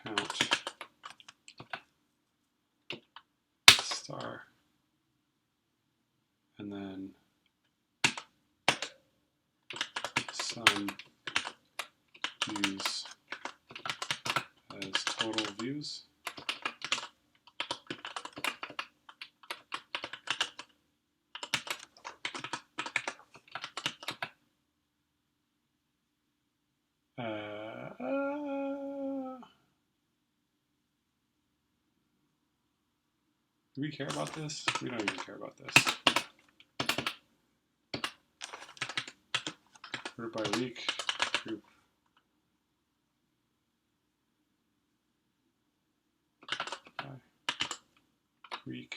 count star, and then some views as total views. Do we care about this? We don't even care about this. Order by week, group. By week.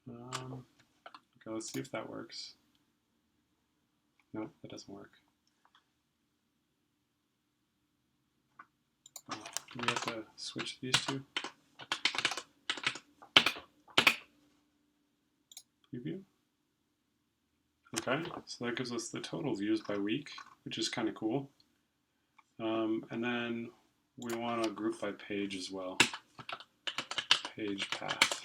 Okay, let's see if that works. Nope, that doesn't work. Oh, do we have to switch these two? Preview. Okay, so that gives us the total views by week, which is kind of cool. And then we want to group by page as well. Page path.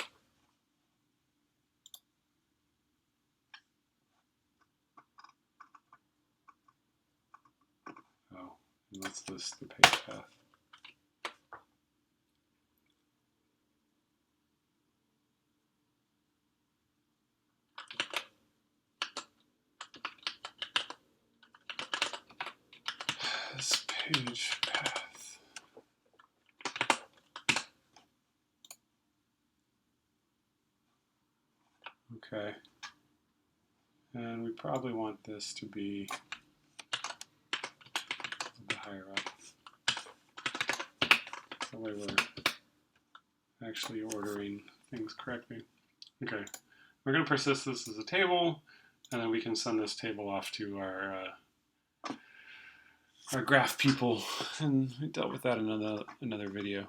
Oh, and let's list the page path. This page path. Okay. And we probably want this to be a bit higher up. That way we're actually ordering things correctly. Okay. We're going to persist this as a table, and then we can send this table off to our graph people, and we dealt with that in another video.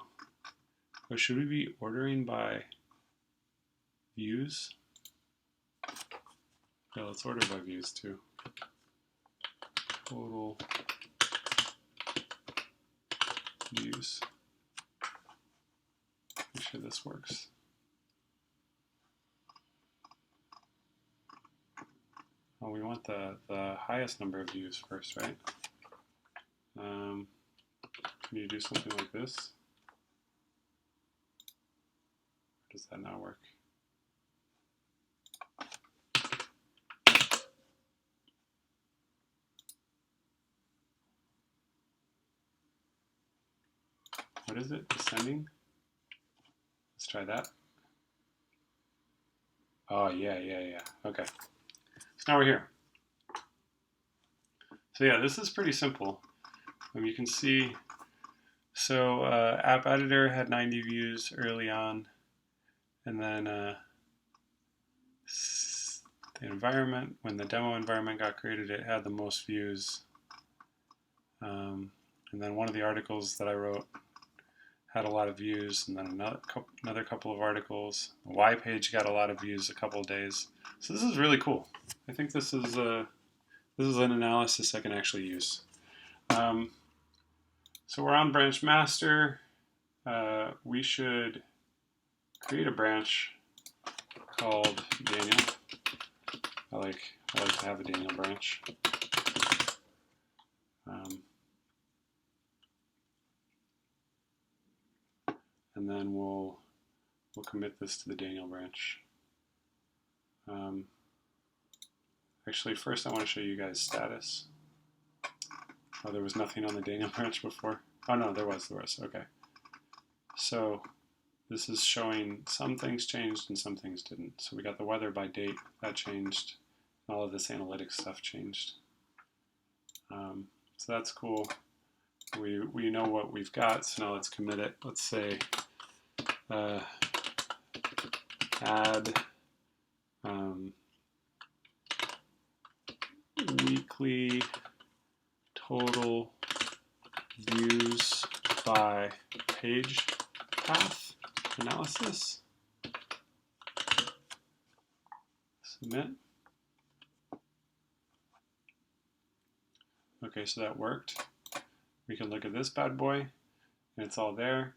But should we be ordering by views? Yeah, let's order by views too. Total views. Make sure this works. Oh, we want the highest number of views first, right? Can you do something like this? Or does that not work? What is it? Descending? Let's try that. Oh, yeah. Okay. So now we're here. So yeah, this is pretty simple. You can see, so App Editor had 90 views early on, and then the environment, when the demo environment got created, it had the most views. And then one of the articles that I wrote had a lot of views, and then another couple of articles. The Y page got a lot of views a couple of days. So this is really cool. I think this is an analysis I can actually use. So we're on branch master. We should create a branch called Daniel. I like to have a Daniel branch. And then we'll commit this to the Daniel branch. Actually, first I want to show you guys status. Oh, there was nothing on the Daniel branch before. Oh no, there was. Okay. So this is showing some things changed and some things didn't. So we got the weather by date, that changed. All of this analytics stuff changed. So that's cool. We know what we've got, so now let's commit it. Let's say add weekly total views by page path analysis. Submit. Okay, so that worked. we can look at this bad boy, and it's all there.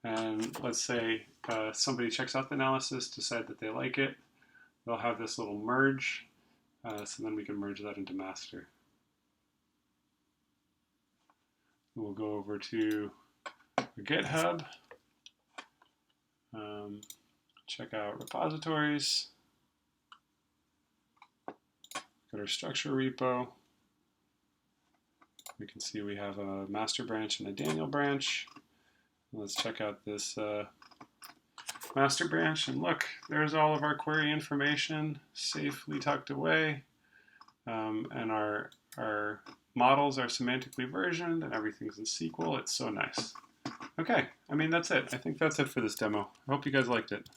And let's say somebody checks out the analysis, decide that they like it, they'll have this little merge, so then we can merge that into master. We'll go over to GitHub, check out repositories, go to our structure repo. We can see we have a master branch and a Daniel branch. Let's check out this master branch, and look, there's all of our query information safely tucked away, and our models are semantically versioned, and everything's in SQL. It's so nice. Okay, I mean, that's it. I think that's it for this demo. I hope you guys liked it.